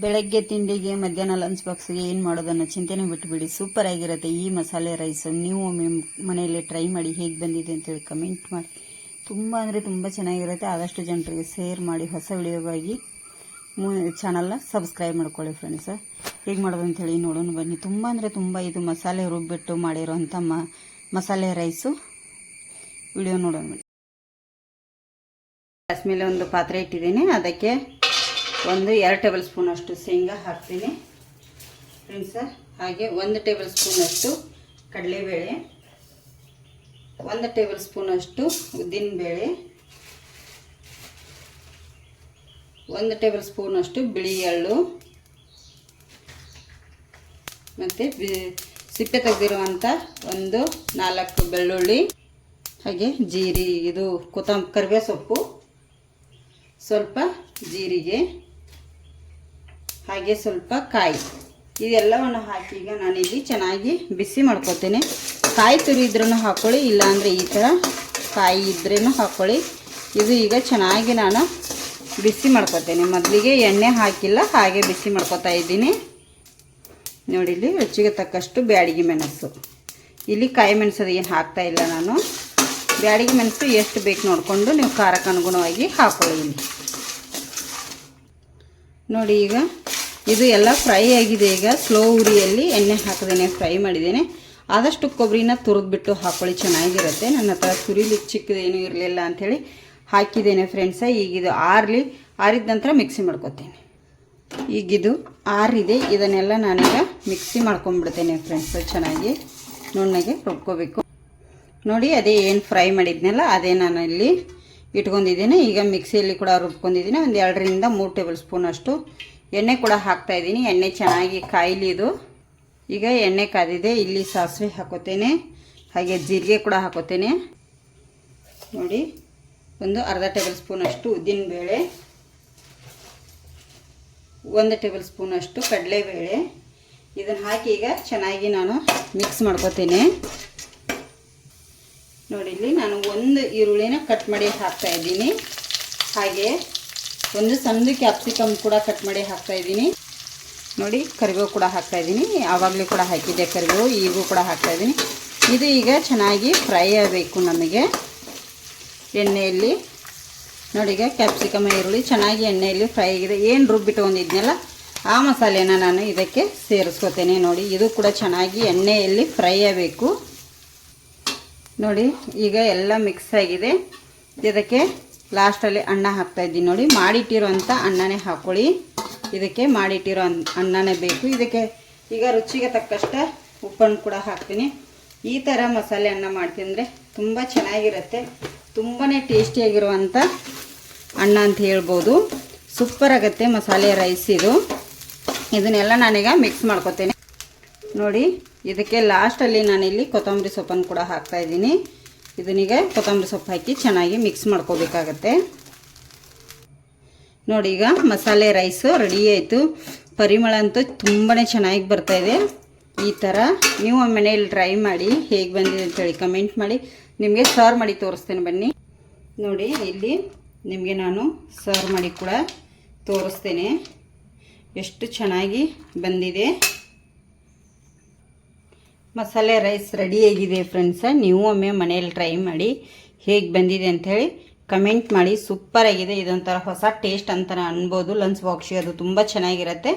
ಬೆಳಗ್ಗೆ ತಿಂಡಿಗೆ ಮಧ್ಯಾಹ್ನ ಲಂಚ್ ಬಾಕ್ಸ್ಗೆ ಏನು ಮಾಡೋದನ್ನು ಚಿಂತೆನೆ ಬಿಟ್ಟುಬಿಡಿ. ಸೂಪರ್ ಆಗಿರುತ್ತೆ ಈ ಮಸಾಲೆ ರೈಸ್. ನೀವು ಒಮ್ಮೆ ಮನೆಯಲ್ಲಿ ಟ್ರೈ ಮಾಡಿ ಹೇಗೆ ಬಂದಿದೆ ಅಂತೇಳಿ ಕಮೆಂಟ್ ಮಾಡಿ. ತುಂಬ ಅಂದರೆ ತುಂಬ ಚೆನ್ನಾಗಿರುತ್ತೆ. ಆದಷ್ಟು ಜನರಿಗೆ ಶೇರ್ ಮಾಡಿ. ಹೊಸ ವಿಡಿಯೋಗಾಗಿ ಚಾನಲ್ನ ಸಬ್ಸ್ಕ್ರೈಬ್ ಮಾಡ್ಕೊಳ್ಳಿ ಫ್ರೆಂಡ್ಸ್. ಹೇಗೆ ಮಾಡೋದು ಅಂಥೇಳಿ ನೋಡೋಣ ಬನ್ನಿ. ತುಂಬ ಅಂದರೆ ತುಂಬ ಇದು ಮಸಾಲೆ ರುಬ್ಬಿಟ್ಟು ಮಾಡಿರೋಂಥ ಮಸಾಲೆ ರೈಸು. ವಿಡಿಯೋ ನೋಡೋಣ ಬನ್ನಿ. ಗ್ಯಾಸ್ ಮೇಲೆ ಒಂದು ಪಾತ್ರೆ ಇಟ್ಟಿದ್ದೀನಿ. ಅದಕ್ಕೆ 2 ಟೇಬಲ್ ಸ್ಪೂನ್ ಅಷ್ಟು ಶೇಂಗಾ ಹಾಕ್ತೀನಿ ಫ್ರೆಂಡ್ಸ್. ಹಾಗೆ 1 ಟೇಬಲ್ ಸ್ಪೂನ್ ಅಷ್ಟು ಕಡಲೆಬೇಳೆ, 1 ಟೇಬಲ್ ಸ್ಪೂನ್ ಅಷ್ಟು ಉದ್ದಿನಬೇಳೆ, 1 ಟೇಬಲ್ ಸ್ಪೂನ್ ಅಷ್ಟು ಬಿಳಿ ಎಳ್ಳು, ಮತ್ತು ಸಿಪ್ಪೆ ತೆಗೆದಿರುವಂಥ 4 ಬೆಳ್ಳುಳ್ಳಿ, ಹಾಗೆ ಕರಿಬೇವು ಸೊಪ್ಪು, ಸ್ವಲ್ಪ ಜೀರಿಗೆ, ಹಾಗೆ ಸ್ವಲ್ಪ ಕಾಯಿ. ಇದೆಲ್ಲವನ್ನು ಹಾಕಿ ಈಗ ನಾನಿಲ್ಲಿ ಚೆನ್ನಾಗಿ ಬಿಸಿ ಮಾಡ್ಕೊತೀನಿ. ಕಾಯಿ ತುರಿ ಇದ್ರೂ ಹಾಕ್ಕೊಳ್ಳಿ, ಇಲ್ಲಾಂದರೆ ಈ ಥರ ಕಾಯಿ ಇದ್ರೂ ಹಾಕ್ಕೊಳ್ಳಿ. ಇದು ಈಗ ಚೆನ್ನಾಗಿ ನಾನು ಬಿಸಿ ಮಾಡ್ಕೊತೀನಿ. ಮೊದಲಿಗೆ ಎಣ್ಣೆ ಹಾಕಿಲ್ಲ, ಹಾಗೆ ಬಿಸಿ ಮಾಡ್ಕೊತಾ ಇದ್ದೀನಿ. ನೋಡಿ, ಇಲ್ಲಿ ರುಚಿಗೆ ತಕ್ಕಷ್ಟು ಬ್ಯಾಡಗಿ ಮೆಣಸು. ಇಲ್ಲಿ ಕಾಯಿ ಮೆಣಸು ಏನು ಹಾಕ್ತಾ ಇಲ್ಲ ನಾನು. ಬ್ಯಾಡಗಿ ಮೆಣಸು ಎಷ್ಟು ಬೇಕು ನೋಡಿಕೊಂಡು ನೀವು ಖಾರಕ್ಕೆ ಅನುಗುಣವಾಗಿ ಹಾಕ್ಕೊಳ್ಳಿ. ಇಲ್ಲಿ ನೋಡಿ, ಈಗ ಇದು ಎಲ್ಲ ಫ್ರೈ ಆಗಿದೆ. ಈಗ ಸ್ಲೋ ಉರಿಯಲ್ಲಿ ಎಣ್ಣೆ ಹಾಕಿದ್ದೇನೆ, ಫ್ರೈ ಮಾಡಿದ್ದೇನೆ. ಆದಷ್ಟು ಕೊಬ್ಬರಿನ ತುರಿದ್ಬಿಟ್ಟು ಹಾಕ್ಕೊಳ್ಳಿ, ಚೆನ್ನಾಗಿರುತ್ತೆ. ನನ್ನ ಹತ್ರ ತುರಿಲಿಕ್ಕೆ ಚಿಕ್ಕದೇನು ಇರಲಿಲ್ಲ ಅಂಥೇಳಿ ಹಾಕಿದ್ದೇನೆ ಫ್ರೆಂಡ್ಸ. ಈಗಿದು ಆರಿದ ನಂತರ ಮಿಕ್ಸಿ ಮಾಡ್ಕೊತೇನೆ. ಈಗಿದು ಆರಿದೆ, ಇದನ್ನೆಲ್ಲ ನಾನೀಗ ಮಿಕ್ಸಿ ಮಾಡ್ಕೊಂಡ್ಬಿಡ್ತೇನೆ ಫ್ರೆಂಡ್ಸ್. ಚೆನ್ನಾಗಿ ನುಣ್ಣಗೆ ರುಬ್ಕೋಬೇಕು. ನೋಡಿ, ಅದೇ ಏನು ಫ್ರೈ ಮಾಡಿದ್ನಲ್ಲ ಅದೇ ನಾನು ಇಲ್ಲಿ ಇಟ್ಕೊಂಡಿದ್ದೀನಿ. ಈಗ ಮಿಕ್ಸಿಯಲ್ಲಿ ಕೂಡ ರುಬ್ಕೊಂಡಿದ್ದೀನಿ. 2 ರಿಂದ 3 ಟೇಬಲ್ ಸ್ಪೂನ್ ಅಷ್ಟು ಎಣ್ಣೆ ಕೂಡ ಹಾಕ್ತಾಯಿದ್ದೀನಿ. ಎಣ್ಣೆ ಚೆನ್ನಾಗಿ ಕಾಯಿಲಿ ಇದು. ಈಗ ಎಣ್ಣೆ ಕಾದಿದೆ. ಇಲ್ಲಿ ಸಾಸಿವೆ ಹಾಕೋತೇನೆ, ಹಾಗೆ ಜೀರಿಗೆ ಕೂಡ ಹಾಕೋತೇನೆ. ನೋಡಿ, ಅರ್ಧ ಟೇಬಲ್ ಸ್ಪೂನ್ ಅಷ್ಟು ಉದ್ದಿನಬೇಳೆ, 1 ಟೇಬಲ್ ಸ್ಪೂನ್ ಅಷ್ಟು ಕಡಲೆಬೇಳೆ. ಇದನ್ನು ಹಾಕಿ ಈಗ ಚೆನ್ನಾಗಿ ನಾನು ಮಿಕ್ಸ್ ಮಾಡ್ಕೋತೇನೆ. ನೋಡಿ, ಇಲ್ಲಿ ನಾನು 1 ಈರುಳ್ಳಿನ ಕಟ್ ಮಾಡಿ ಹಾಕ್ತಾ ಇದ್ದೀನಿ. ಹಾಗೆ 1 ಸಣ್ಣ ಕ್ಯಾಪ್ಸಿಕಮ್ ಕೂಡ ಕಟ್ ಮಾಡಿ ಹಾಕ್ತಾ ಇದ್ದೀನಿ. ನೋಡಿ, ಕರಿಬೇವು ಕೂಡ ಹಾಕ್ತಾ ಇದ್ದೀನಿ. ಆವಾಗಲೇ ಕೂಡ ಹಾಕಿದ್ದೆ ಕರಿಬೇವು, ಈಗೂ ಕೂಡ ಹಾಕ್ತಾ ಇದ್ದೀನಿ. ಇದು ಈಗ ಚೆನ್ನಾಗಿ ಫ್ರೈ ಆಗಬೇಕು ನಮಗೆ ಎಣ್ಣೆಯಲ್ಲಿ. ನೋಡಿ, ಈಗ ಕ್ಯಾಪ್ಸಿಕಮ್ ಈರುಳ್ಳಿ ಚೆನ್ನಾಗಿ ಎಣ್ಣೆಯಲ್ಲಿ ಫ್ರೈ ಆಗಿದೆ. ಏನು ರುಬ್ಬಿಟ್ಕೊಂಡಿದ್ನಲ್ಲ ಆ ಮಸಾಲೆನ ನಾನು ಇದಕ್ಕೆ ಸೇರಿಸ್ಕೋತೇನೆ. ನೋಡಿ, ಇದು ಕೂಡ ಚೆನ್ನಾಗಿ ಎಣ್ಣೆಯಲ್ಲಿ ಫ್ರೈ ಆಗಬೇಕು. ನೋಡಿ, ಈಗ ಎಲ್ಲ ಮಿಕ್ಸ್ ಆಗಿದೆ. ಇದಕ್ಕೆ ಲಾಸ್ಟಲ್ಲಿ ಅನ್ನ ಹಾಕ್ತಾಯಿದ್ದೀನಿ. ನೋಡಿ, ಮಾಡಿಟ್ಟಿರೋಂಥ ಅನ್ನನೇ ಹಾಕ್ಕೊಳ್ಳಿ. ಇದಕ್ಕೆ ಮಾಡಿಟ್ಟಿರೋ ಅನ್ನನೇ ಬೇಕು. ಇದಕ್ಕೆ ಈಗ ರುಚಿಗೆ ತಕ್ಕಷ್ಟ ಉಪ್ಪನ್ನು ಕೂಡ ಹಾಕ್ತೀನಿ. ಈ ಥರ ಮಸಾಲೆ ಅನ್ನ ಮಾಡ್ತಿದ್ರೆ ತುಂಬ ಚೆನ್ನಾಗಿರುತ್ತೆ. ತುಂಬಾ ಟೇಸ್ಟಿಯಾಗಿರುವಂಥ ಅನ್ನ ಅಂತ ಹೇಳ್ಬೋದು. ಸೂಪರ್ ಆಗುತ್ತೆ ಮಸಾಲೆ ರೈಸ್ ಇದು. ಇದನ್ನೆಲ್ಲ ನಾನೀಗ ಮಿಕ್ಸ್ ಮಾಡ್ಕೊತೇನೆ. ನೋಡಿ, ಇದಕ್ಕೆ ಲಾಸ್ಟಲ್ಲಿ ನಾನಿಲ್ಲಿ ಕೊತ್ತಂಬರಿ ಸೊಪ್ಪನ್ನು ಕೂಡ ಹಾಕ್ತಾಯಿದ್ದೀನಿ. ಇದನ್ನೀಗ ಕೊತ್ತಂಬರಿ ಸೊಪ್ಪು ಹಾಕಿ ಚೆನ್ನಾಗಿ ಮಿಕ್ಸ್ ಮಾಡ್ಕೋಬೇಕಾಗತ್ತೆ. ನೋಡಿ, ಈಗ ಮಸಾಲೆ ರೈಸು ರೆಡಿ ಆಯಿತು. ಪರಿಮಳ ಅಂತೂ ತುಂಬಾ ಚೆನ್ನಾಗಿ ಬರ್ತಾಯಿದೆ. ಈ ಥರ ನೀವು ಮನೆಯಲ್ಲಿ ಟ್ರೈ ಮಾಡಿ ಹೇಗೆ ಬಂದಿದೆ ಅಂತೇಳಿ ಕಮೆಂಟ್ ಮಾಡಿ. ನಿಮಗೆ ಸರ್ವ್ ಮಾಡಿ ತೋರಿಸ್ತೇನೆ ಬನ್ನಿ. ನೋಡಿ, ಇಲ್ಲಿ ನಿಮಗೆ ನಾನು ಸರ್ವ್ ಮಾಡಿ ಕೂಡ ತೋರಿಸ್ತೇನೆ ಎಷ್ಟು ಚೆನ್ನಾಗಿ ಬಂದಿದೆ. ಮಸಾಲೆ ರೈಸ್ ರೆಡಿಯಾಗಿದೆ ಫ್ರೆಂಡ್ಸ. ನೀವು ಒಮ್ಮೆ ಮನೆಯಲ್ಲಿ ಟ್ರೈ ಮಾಡಿ ಹೇಗೆ ಬಂದಿದೆ ಅಂಥೇಳಿ ಕಮೆಂಟ್ ಮಾಡಿ. ಸೂಪರಾಗಿದೆ. ಇದೊಂಥರ ಹೊಸ ಟೇಸ್ಟ್ ಅಂತ ಅನ್ಬೋದು. ಲಂಚ್ ಬಾಕ್ಸಿಗೆ ಅದು ತುಂಬ ಚೆನ್ನಾಗಿರುತ್ತೆ.